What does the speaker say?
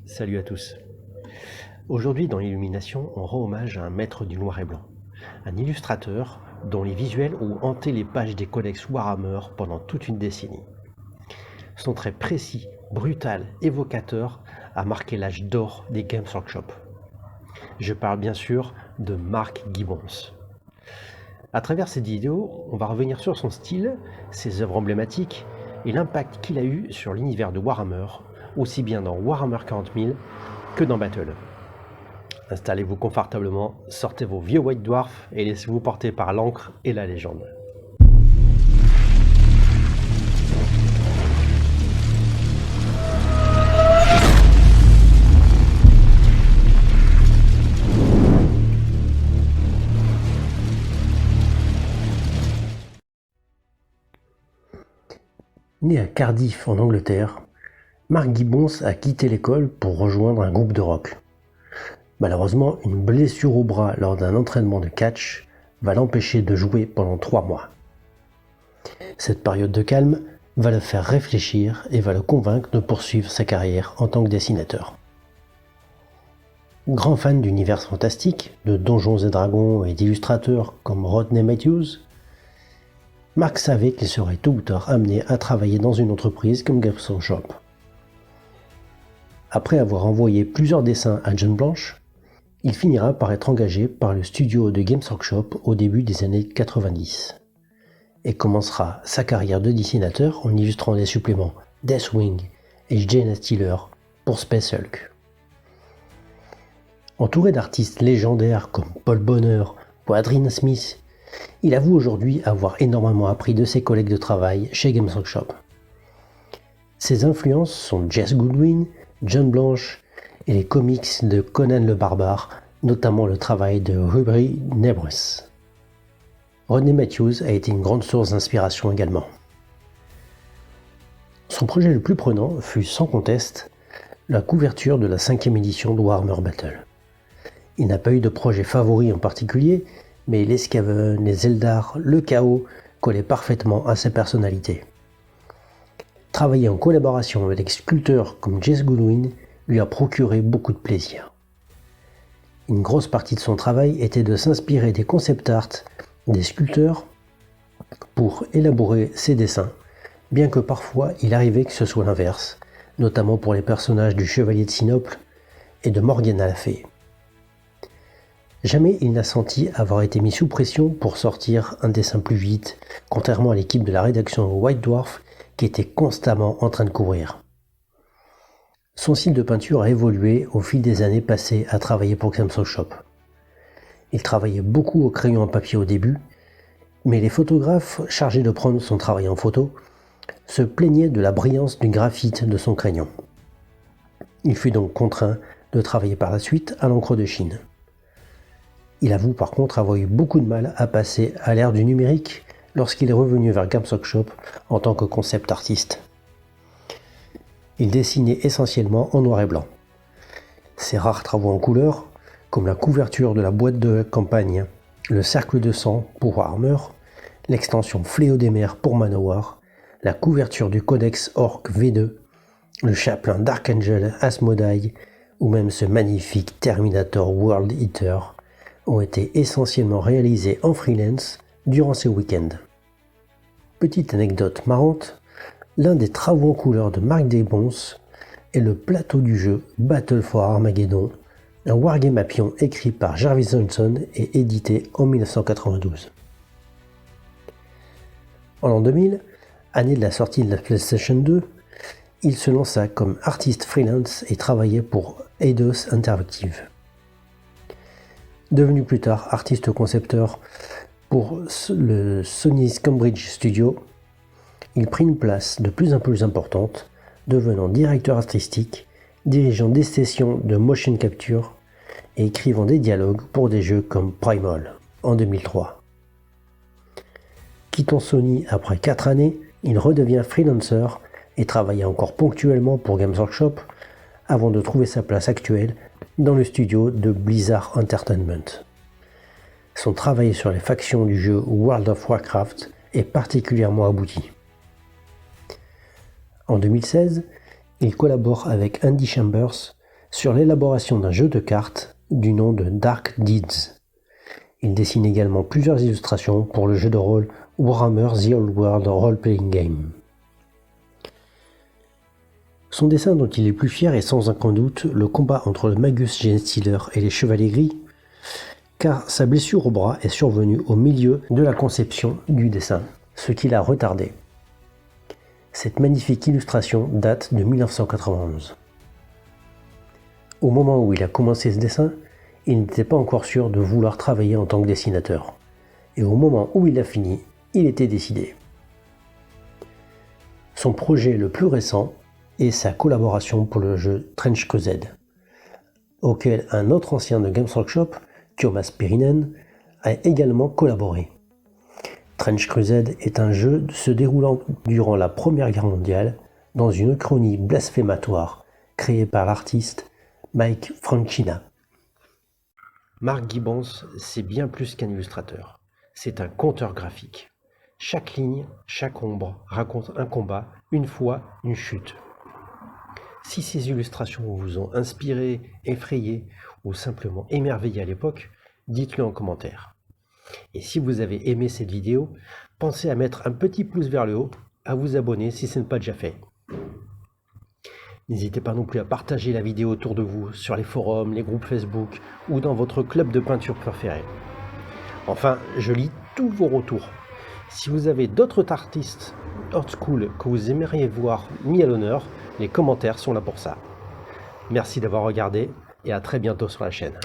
Salut à tous. Aujourd'hui dans l'Illumination, on rend hommage à un maître du noir et blanc, un illustrateur dont les visuels ont hanté les pages des codex Warhammer pendant toute une décennie. Son trait précis, brutal, évocateur a marqué l'âge d'or des Games Workshop. Je parle bien sûr de Mark Gibbons. À travers cette vidéo, on va revenir sur son style, ses œuvres emblématiques et l'impact qu'il a eu sur l'univers de Warhammer, aussi bien dans Warhammer 40 000 que dans Battle. Installez-vous confortablement, sortez vos vieux White Dwarfs et laissez-vous porter par l'encre et la légende. Né à Cardiff en Angleterre, Mark Gibbons a quitté l'école pour rejoindre un groupe de rock. Malheureusement, une blessure au bras lors d'un entraînement de catch va l'empêcher de jouer pendant 3 mois. Cette période de calme va le faire réfléchir et va le convaincre de poursuivre sa carrière en tant que dessinateur. Grand fan d'univers fantastique, de Donjons et Dragons et d'illustrateurs comme Rodney Matthews, Mark savait qu'il serait tôt ou tard amené à travailler dans une entreprise comme Games Workshop. Après avoir envoyé plusieurs dessins à John Blanche, il finira par être engagé par le studio de Games Workshop au début des années 90 et commencera sa carrière de dessinateur en illustrant des suppléments Deathwing et Jaina Steeler pour Space Hulk. Entouré d'artistes légendaires comme Paul Bonheur ou Adrian Smith, il avoue aujourd'hui avoir énormément appris de ses collègues de travail chez Games Workshop. Ses influences sont Jess Goodwin, John Blanche et les comics de Conan le Barbare, notamment le travail de Ruby Nebres. Rodney Matthews a été une grande source d'inspiration également. Son projet le plus prenant fut sans conteste la couverture de la 5e édition de Warhammer Battle. Il n'a pas eu de projet favori en particulier, mais les Skaven, les Eldar, le chaos collaient parfaitement à sa personnalité. Travailler en collaboration avec des sculpteurs comme Jess Goodwin lui a procuré beaucoup de plaisir. Une grosse partie de son travail était de s'inspirer des concept art des sculpteurs pour élaborer ses dessins, bien que parfois il arrivait que ce soit l'inverse, notamment pour les personnages du Chevalier de Sinople et de Morgana la Fée. Jamais il n'a senti avoir été mis sous pression pour sortir un dessin plus vite, contrairement à l'équipe de la rédaction White Dwarf qui était constamment en train de courir. Son style de peinture a évolué au fil des années passées à travailler pour Games Workshop. Il travaillait beaucoup au crayon en papier au début, mais les photographes chargés de prendre son travail en photo se plaignaient de la brillance du graphite de son crayon. Il fut donc contraint de travailler par la suite à l'encre de Chine. Il avoue par contre avoir eu beaucoup de mal à passer à l'ère du numérique lorsqu'il est revenu vers Games Workshop en tant que concept artiste. Il dessinait essentiellement en noir et blanc. Ses rares travaux en couleur, comme la couverture de la boîte de campagne, le cercle de sang pour Warhammer, l'extension Fléau des mers pour Manowar, la couverture du codex Orc V2, le chapelet d'Archangel Asmodai ou même ce magnifique Terminator World Eater ont été essentiellement réalisés en freelance durant ces week-ends. Petite anecdote marrante, l'un des travaux en couleur de Mark Gibbons est le plateau du jeu Battle for Armageddon, un wargame à pion écrit par Jarvis Johnson et édité en 1992. En l'an 2000, année de la sortie de la PlayStation 2, il se lança comme artiste freelance et travaillait pour Eidos Interactive. Devenu plus tard artiste concepteur pour le Sony's Cambridge Studio, il prit une place de plus en plus importante, devenant directeur artistique, dirigeant des sessions de motion capture et écrivant des dialogues pour des jeux comme Primal en 2003. Quittant Sony après 4 années, il redevient freelancer et travailla encore ponctuellement pour Games Workshop avant de trouver sa place actuelle dans le studio de Blizzard Entertainment. Son travail sur les factions du jeu World of Warcraft est particulièrement abouti. En 2016, il collabore avec Andy Chambers sur l'élaboration d'un jeu de cartes du nom de Dark Deeds. Il dessine également plusieurs illustrations pour le jeu de rôle Warhammer The Old World Role Playing Game. Son dessin dont il est plus fier est sans aucun doute le combat entre le Magus Genestealer et les Chevaliers Gris, car sa blessure au bras est survenue au milieu de la conception du dessin, ce qui l'a retardé. Cette magnifique illustration date de 1991. Au moment où il a commencé ce dessin, il n'était pas encore sûr de vouloir travailler en tant que dessinateur. Et au moment où il a fini, il était décidé. Son projet le plus récent est sa collaboration pour le jeu Trench Crusade, auquel un autre ancien de Games Workshop, Tuomas Pirinen, a également collaboré. Trench Crusade est un jeu se déroulant durant la Première Guerre mondiale dans une uchronie blasphématoire créée par l'artiste Mike Francina. Mark Gibbons, c'est bien plus qu'un illustrateur, c'est un conteur graphique. Chaque ligne, chaque ombre raconte un combat, une foi, une chute. Si ces illustrations vous ont inspiré, effrayé ou simplement émerveillé à l'époque, dites-le en commentaire. Et si vous avez aimé cette vidéo, pensez à mettre un petit pouce vers le haut, à vous abonner si ce n'est pas déjà fait. N'hésitez pas non plus à partager la vidéo autour de vous, sur les forums, les groupes Facebook ou dans votre club de peinture préféré. Enfin, je lis tous vos retours. Si vous avez d'autres artistes old school que vous aimeriez voir mis à l'honneur, les commentaires sont là pour ça. Merci d'avoir regardé et à très bientôt sur la chaîne.